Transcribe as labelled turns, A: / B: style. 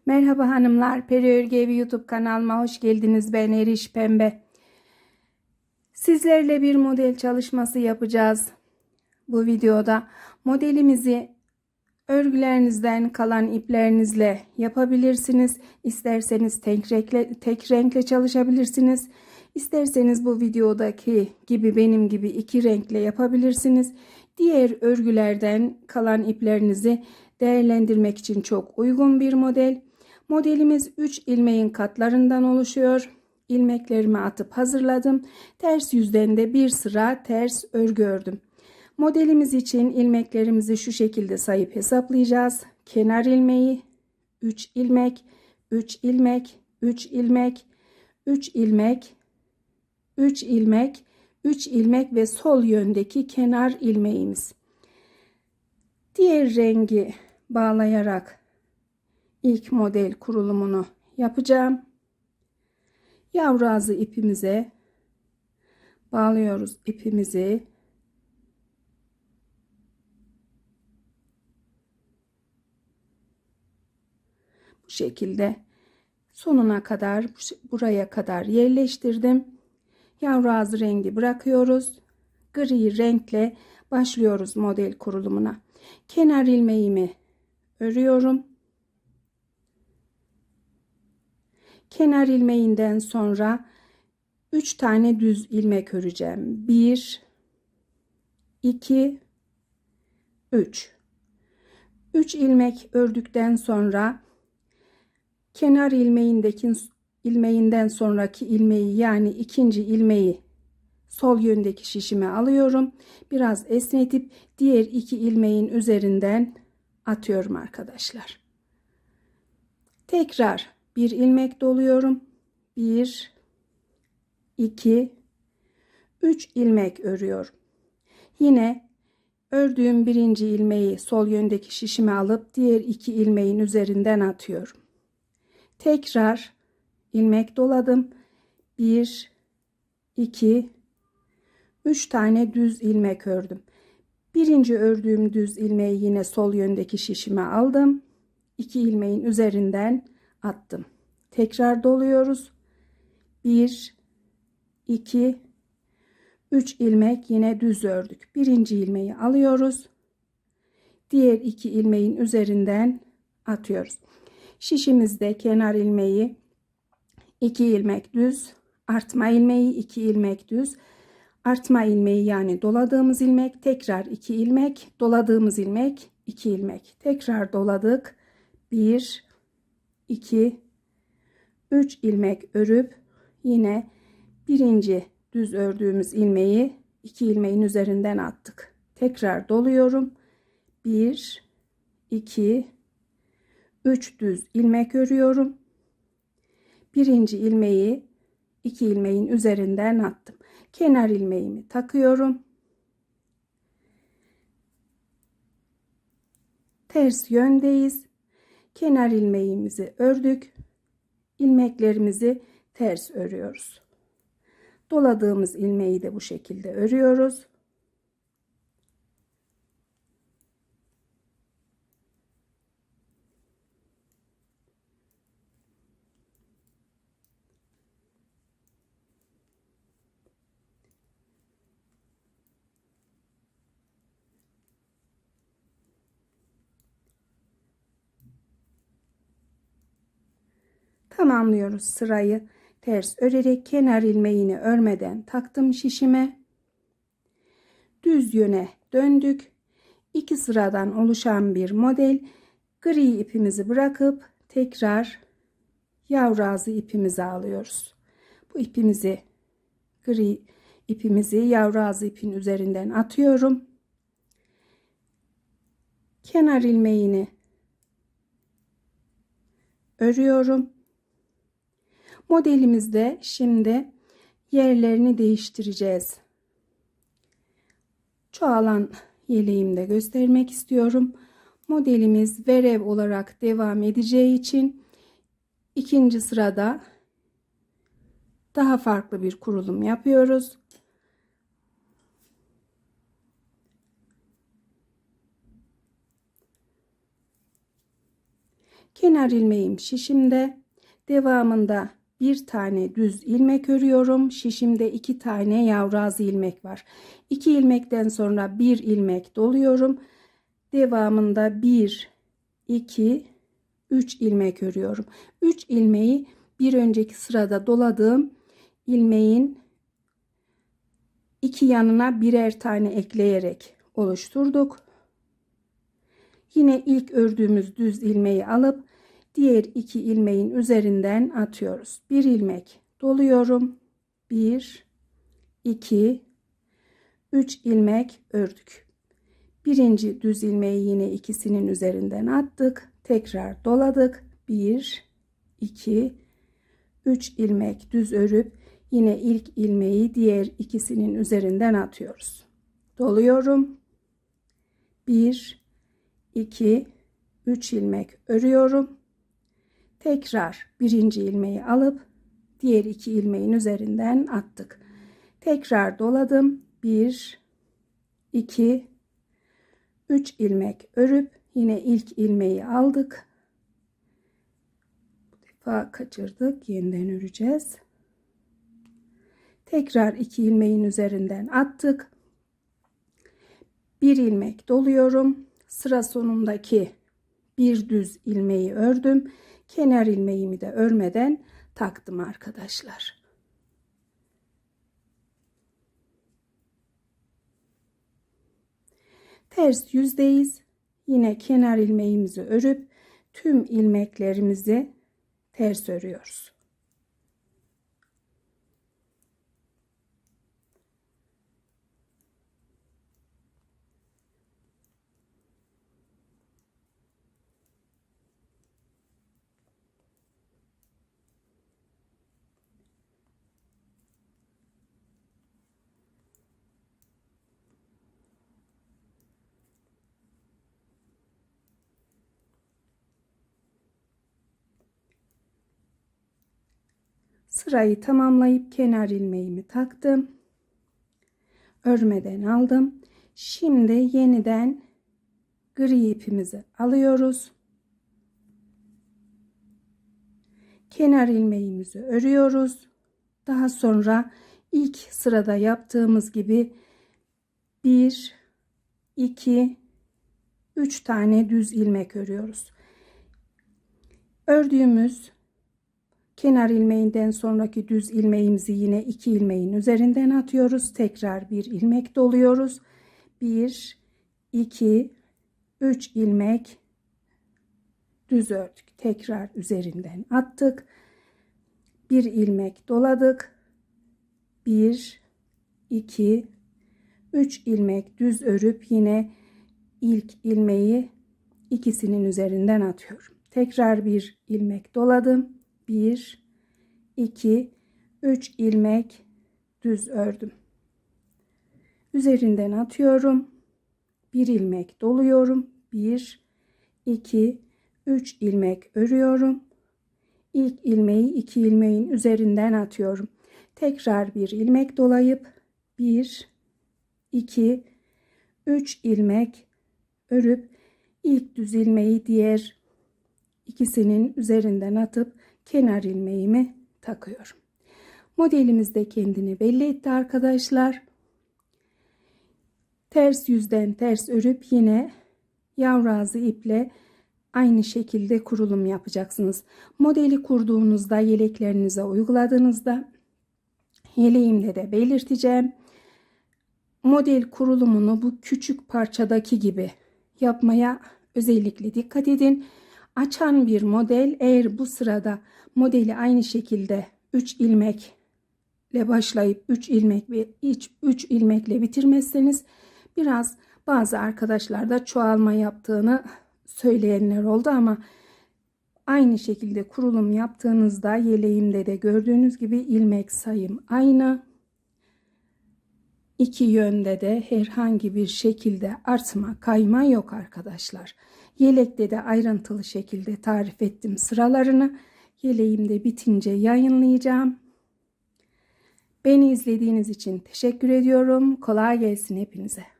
A: Merhaba hanımlar, Peri Örgü Evi YouTube kanalıma hoş geldiniz. Ben Eriş Pembe. Sizlerle bir model çalışması yapacağız. Bu videoda modelimizi örgülerinizden kalan iplerinizle yapabilirsiniz. İsterseniz tek renkle çalışabilirsiniz. İsterseniz bu videodaki gibi benim gibi iki renkle yapabilirsiniz. Diğer örgülerden kalan iplerinizi değerlendirmek için çok uygun bir model. Modelimiz 3 ilmeğin katlarından oluşuyor. İlmeklerimi atıp hazırladım. Ters yüzden de bir sıra ters örgü ördüm. Modelimiz için ilmeklerimizi şu şekilde sayıp hesaplayacağız. Kenar ilmeği 3 ilmek, 3 ilmek, 3 ilmek, 3 ilmek, 3 ilmek, 3 ilmek ve sol yöndeki kenar ilmeğimiz. Diğer rengi bağlayarak ilk model kurulumunu yapacağım. Yavru ağzı ipimize bağlıyoruz ipimizi. Bu şekilde sonuna kadar buraya kadar yerleştirdim. Yavru ağzı rengi bırakıyoruz. Gri renkle başlıyoruz model kurulumuna. Kenar ilmeğimi örüyorum. Kenar ilmeğinden sonra 3 tane düz ilmek öreceğim. 1 2 3 3 ilmek ördükten sonra kenar ilmeğinden sonraki ilmeği, yani ikinci ilmeği sol yöndeki şişime alıyorum. Biraz esnetip diğer iki ilmeğin üzerinden atıyorum arkadaşlar. Tekrar bir ilmek doluyorum. 1 2 3 ilmek örüyorum. Yine ördüğüm birinci ilmeği sol yöndeki şişime alıp diğer iki ilmeğin üzerinden atıyorum. Tekrar ilmek doladım. 1 2 3 tane düz ilmek ördüm. Birinci ördüğüm düz ilmeği yine sol yöndeki şişime aldım. 2 ilmeğin üzerinden attım. Tekrar doluyoruz. 1 2 3 ilmek yine düz ördük. Birinci ilmeği alıyoruz. Diğer iki ilmeğin üzerinden atıyoruz. Şişimizde kenar ilmeği 2 ilmek düz, artma ilmeği 2 ilmek düz, artma ilmeği yani doladığımız ilmek, tekrar 2 ilmek, doladığımız ilmek 2 ilmek, tekrar doladık. 1 2 3 ilmek örüp yine birinci düz ördüğümüz ilmeği 2 ilmeğin üzerinden attık. Tekrar doluyorum. 1 2 3 düz ilmek örüyorum. Birinci ilmeği 2 ilmeğin üzerinden attım. Kenar ilmeğimi takıyorum. Ters yöndeyiz. Kenar ilmeğimizi ördük. İlmeklerimizi ters örüyoruz. Doladığımız ilmeği de bu şekilde örüyoruz. Tamamlıyoruz sırayı. Ters örerek kenar ilmeğini örmeden taktım şişime. Düz yöne döndük. 2 sıradan oluşan bir model. Gri ipimizi bırakıp tekrar yavru ağzı ipimizi alıyoruz. Bu gri ipimizi yavru ağzı ipin üzerinden atıyorum. Kenar ilmeğini örüyorum. Modelimizde şimdi yerlerini değiştireceğiz. Çoğalan yeleğimi de göstermek istiyorum. Modelimiz verev olarak devam edeceği için ikinci sırada daha farklı bir kurulum yapıyoruz. Kenar ilmeğim şişimde. Devamında bir tane düz ilmek örüyorum. Şişimde 2 tane yavrazı ilmek var. 2 ilmekten sonra bir ilmek doluyorum. Devamında 1, 2, 3 ilmek örüyorum. 3 ilmeği bir önceki sırada doladığım ilmeğin iki yanına birer tane ekleyerek oluşturduk. Yine ilk ördüğümüz düz ilmeği alıp diğer 2 ilmeğin üzerinden atıyoruz. Bir ilmek doluyorum. 1, 2, 3 ilmek ördük. Birinci düz ilmeği yine ikisinin üzerinden attık. Tekrar doladık. 1, 2, 3 ilmek düz örüp yine ilk ilmeği diğer ikisinin üzerinden atıyoruz. Doluyorum. 1, 2, 3 ilmek örüyorum. Tekrar birinci ilmeği alıp diğer 2 ilmeğin üzerinden attık. Tekrar doladım. 1, 2, 3 ilmek örüp yine ilk ilmeği aldık. Bu defa kaçırdık. Yeniden öreceğiz. Tekrar 2 ilmeğin üzerinden attık. Bir ilmek doluyorum. Sıra sonundaki bir düz ilmeği ördüm. Kenar ilmeğimi de örmeden taktım arkadaşlar. Ters yüzdeyiz. Yine kenar ilmeğimizi örüp tüm ilmeklerimizi ters örüyoruz. Sırayı tamamlayıp kenar ilmeğimi taktım. Örmeden aldım. Şimdi yeniden gri ipimizi alıyoruz. Kenar ilmeğimizi örüyoruz. Daha sonra ilk sırada yaptığımız gibi 1, 2, 3 tane düz ilmek örüyoruz. Ördüğümüz kenar ilmeğinden sonraki düz ilmeğimizi yine 2 ilmeğin üzerinden atıyoruz. Tekrar bir ilmek doluyoruz. 1, 2, 3 ilmek düz ördük. Tekrar üzerinden attık. Bir ilmek doladık. 1, 2, 3 ilmek düz örüp yine ilk ilmeği ikisinin üzerinden atıyorum. Tekrar bir ilmek doladım. 1, 2, 3 ilmek düz ördüm. Üzerinden atıyorum. Bir ilmek doluyorum. 1, 2, 3 ilmek örüyorum. İlk ilmeği 2 ilmeğin üzerinden atıyorum. Tekrar bir ilmek dolayıp 1, 2, 3 ilmek örüp ilk düz ilmeği diğer ikisinin üzerinden atıp kenar ilmeğimi takıyorum. Modelimiz de kendini belli etti arkadaşlar. Ters yüzden ters örüp yine yavrazı iple aynı şekilde kurulum yapacaksınız. Modeli kurduğunuzda, yeleklerinize uyguladığınızda yeleğimde de belirteceğim. Model kurulumunu bu küçük parçadaki gibi yapmaya özellikle dikkat edin. Açan bir model, eğer bu sırada modeli aynı şekilde 3 ilmekle başlayıp 3 ilmek ve 3 ilmekle bitirmezseniz biraz bazı arkadaşlar da çoğalma yaptığını söyleyenler oldu ama aynı şekilde kurulum yaptığınızda yeleğimde de gördüğünüz gibi ilmek sayım aynı. İki yönde de herhangi bir şekilde artma, kayma yok arkadaşlar. Yelekte de ayrıntılı şekilde tarif ettim sıralarını. Yeleğimde bitince yayınlayacağım. Beni izlediğiniz için teşekkür ediyorum. Kolay gelsin hepinize.